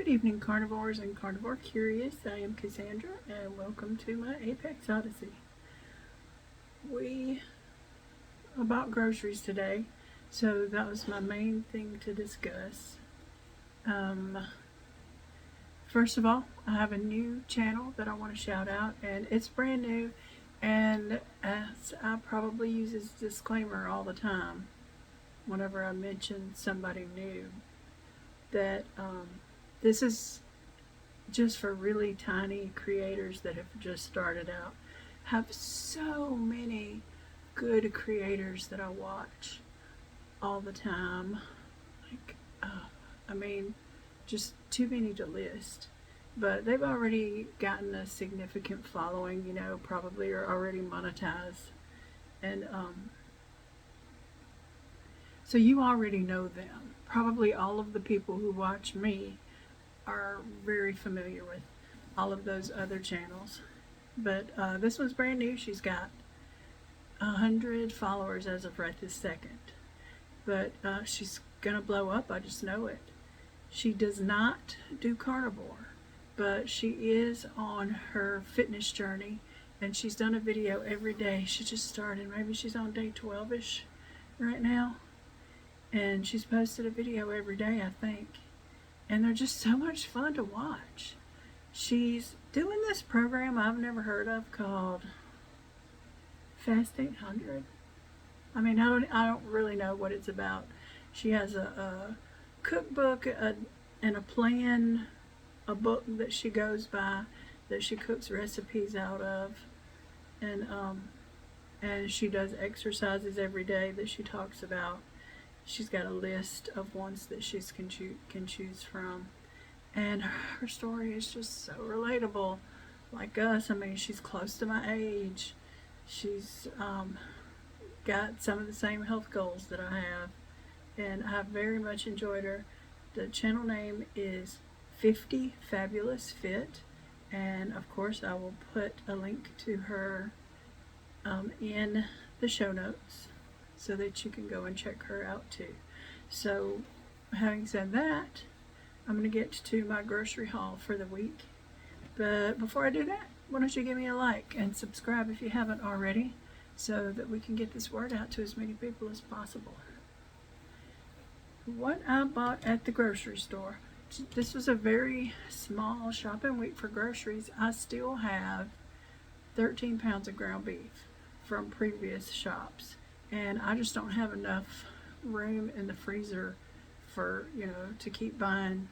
Good evening, carnivores and carnivore curious. I am Cassandra, and welcome to my Apex Odyssey. We bought groceries today, so that was my main thing to discuss. First of all, I have a new channel that I want to shout out, and it's brand new. And as I probably use this disclaimer all the time, whenever I mention somebody new, that this is just for really tiny creators that have just started out. Have so many good creators that I watch all the time. Like, I mean, just too many to list. But they've already gotten a significant following, probably are already monetized. And so you already know them. Probably all of the people who watch me are very familiar with all of those other channels. But this one's brand new. She's got 100 followers as of right this second. But she's gonna blow up, I just know it. She does not do carnivore, but she is on her fitness journey, and she's done a video every day. She just started, maybe she's on day 12ish right now, and she's posted a video every day, I think, and they're just so much fun to watch. She's doing this program I've never heard of called Fast 800. I mean, I don't really know what it's about. She has a cookbook and a plan, a book that she goes by, that she cooks recipes out of, and she does exercises every day that she talks about. She's got a list of ones that she can choose from, and her story is just so relatable, like us. I mean, she's close to my age. She's got some of the same health goals that I have, and I've very much enjoyed her. The channel name is 50 Fabulous Fit, and of course I will put a link to her in the show notes so that you can go and check her out too. So, having said that, I'm going to get to my grocery haul for the week. But before I do that, why don't you give me a like and subscribe if you haven't already, so that we can get this word out to as many people as possible. What I bought at the grocery store. This was a very small shopping week for groceries. I still have 13 pounds of ground beef from previous shops, and I just don't have enough room in the freezer for, to keep buying,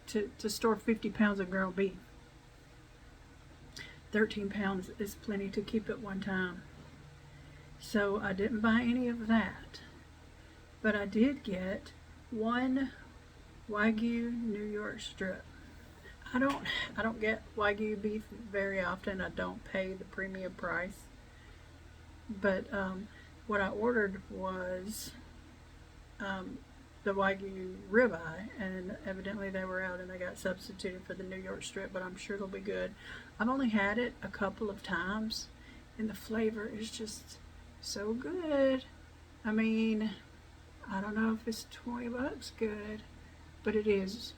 to store 50 pounds of ground beef. 13 pounds is plenty to keep at one time. So I didn't buy any of that. But I did get one Wagyu New York strip. I don't get Wagyu beef very often. I don't pay the premium price. But what I ordered was the Wagyu ribeye, and evidently they were out and I got substituted for the New York strip, but I'm sure it'll be good. I've only had it a couple of times, and the flavor is just so good. I mean, I don't know if it's $20 good, but it is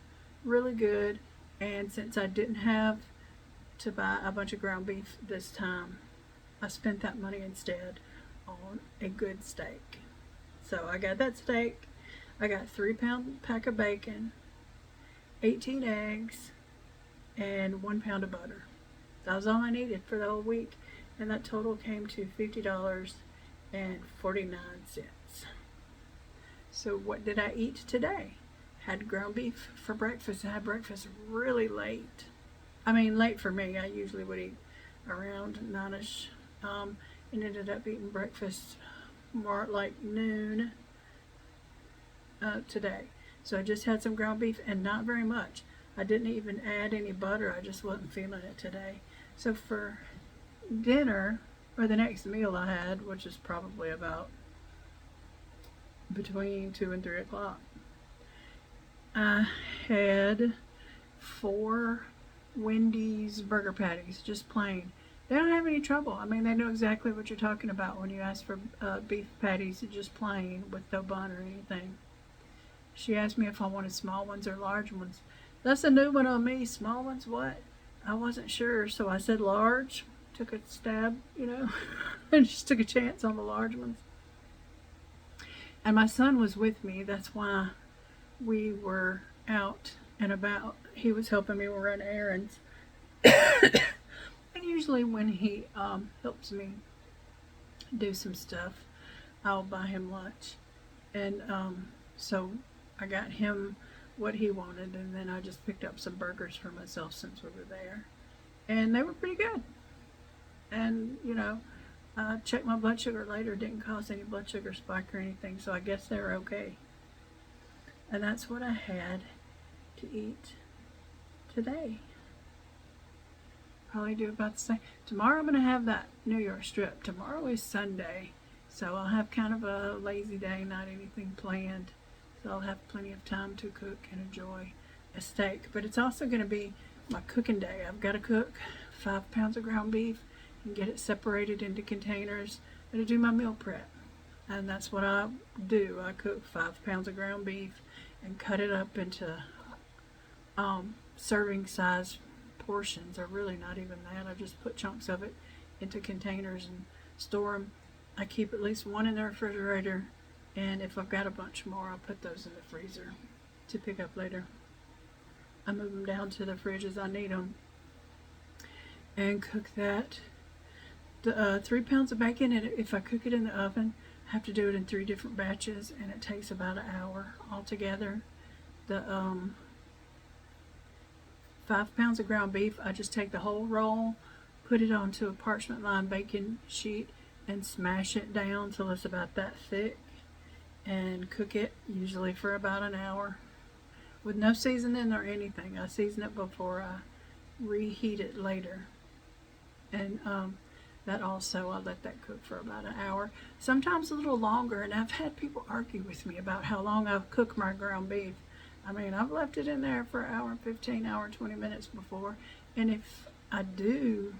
really good. And since I didn't have to buy a bunch of ground beef this time, I spent that money instead on a good steak. So I got that steak. I got a 3-pound pack of bacon, 18 eggs, and 1 pound of butter. That was all I needed for the whole week, and that total came to $50.49. So what did I eat today? Had ground beef for breakfast. I had breakfast really late. I mean, late for me. I usually would eat around 9ish, and ended up eating breakfast more like noon today. So I just had some ground beef and not very much. I didn't even add any butter. I just wasn't feeling it today. So for dinner, or the next meal I had, which is probably about between 2 and 3 o'clock, I had 4 Wendy's burger patties, just plain. They don't have any trouble. I mean, they know exactly what you're talking about when you ask for beef patties, just plain with no bun or anything. She asked me if I wanted small ones or large ones. That's a new one on me. Small ones, what? I wasn't sure, so I said large. Took a stab, and just took a chance on the large ones. And my son was with me. That's why we were out and about. He was helping me run errands. And usually when he helps me do some stuff, I'll buy him lunch. And so I got him what he wanted, and then I just picked up some burgers for myself since we were there. And they were pretty good. And, I checked my blood sugar later. It didn't cause any blood sugar spike or anything, so I guess they were okay. And that's what I had to eat today. Probably do about the same. Tomorrow I'm going to have that New York strip. Tomorrow is Sunday, so I'll have kind of a lazy day, not anything planned. So I'll have plenty of time to cook and enjoy a steak. But it's also going to be my cooking day. I've got to cook 5 pounds of ground beef and get it separated into containers and to do my meal prep. And that's what I do. I cook 5 pounds of ground beef and cut it up into serving size portions, or really not even that. I just put chunks of it into containers and store them. I keep at least one in the refrigerator, and if I've got a bunch more, I'll put those in the freezer to pick up later. I move them down to the fridge as I need them and cook that. The 3 pounds of bacon, and if I cook it in the oven, I have to do it in 3 different batches, and it takes about an hour altogether. The 5 pounds of ground beef, I just take the whole roll, put it onto a parchment lined baking sheet, and smash it down till it's about that thick, and cook it usually for about an hour with no seasoning or anything. I season it before I reheat it later, and that also, I let that cook for about an hour, sometimes a little longer. And I've had people argue with me about how long I've cooked my ground beef. I mean, I've left it in there for an hour, 15, hour, 20 minutes before. And if I do,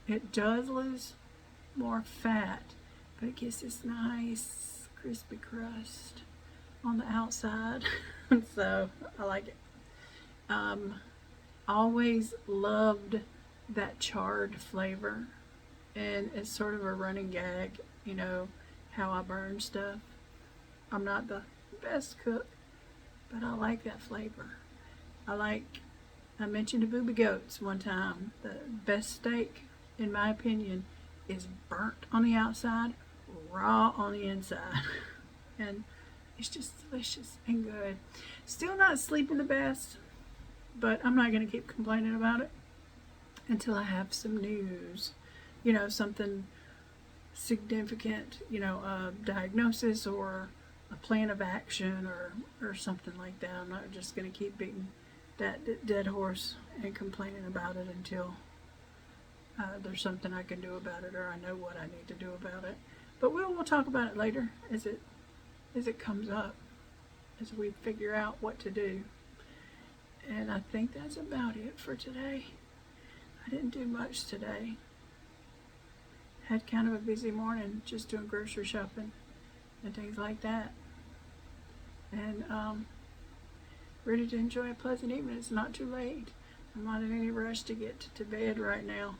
it does lose more fat, but it gets this nice crispy crust on the outside. So I like it. Always loved that charred flavor. And it's sort of a running gag, how I burn stuff. I'm not the best cook, but I like that flavor. I mentioned to Booby Goats one time, the best steak, in my opinion, is burnt on the outside, raw on the inside. And it's just delicious and good. Still not sleeping the best, but I'm not going to keep complaining about it until I have some news. Something significant, a diagnosis or a plan of action or something like that. I'm not just going to keep beating that dead horse and complaining about it until there's something I can do about it, or I know what I need to do about it. But we'll talk about it later as it comes up, as we figure out what to do. And I think that's about it for today. I didn't do much today. Had kind of a busy morning, just doing grocery shopping and things like that. And ready to enjoy a pleasant evening. It's not too late. I'm not in any rush to get to bed right now.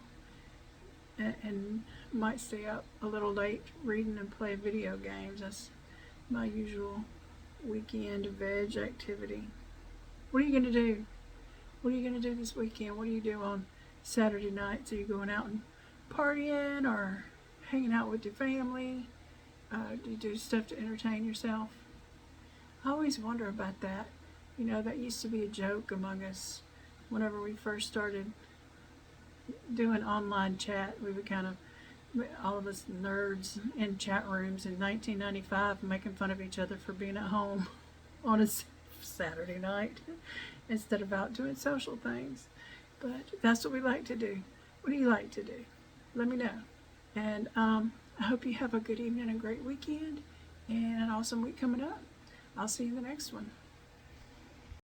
And might stay up a little late reading and play video games. That's my usual weekend veg activity. What are you going to do? What are you going to do this weekend? What do you do on Saturday nights? Are you going out and partying or hanging out with your family? Do you do stuff to entertain yourself? I always wonder about that. That used to be a joke among us whenever we first started doing online chat. We would kind of, all of us nerds in chat rooms in 1995, making fun of each other for being at home on a Saturday night instead of out doing social things. But that's what we like to do. What do you like to do? Let me know. And I hope you have a good evening and great weekend and an awesome week coming up. I'll see you in the next one.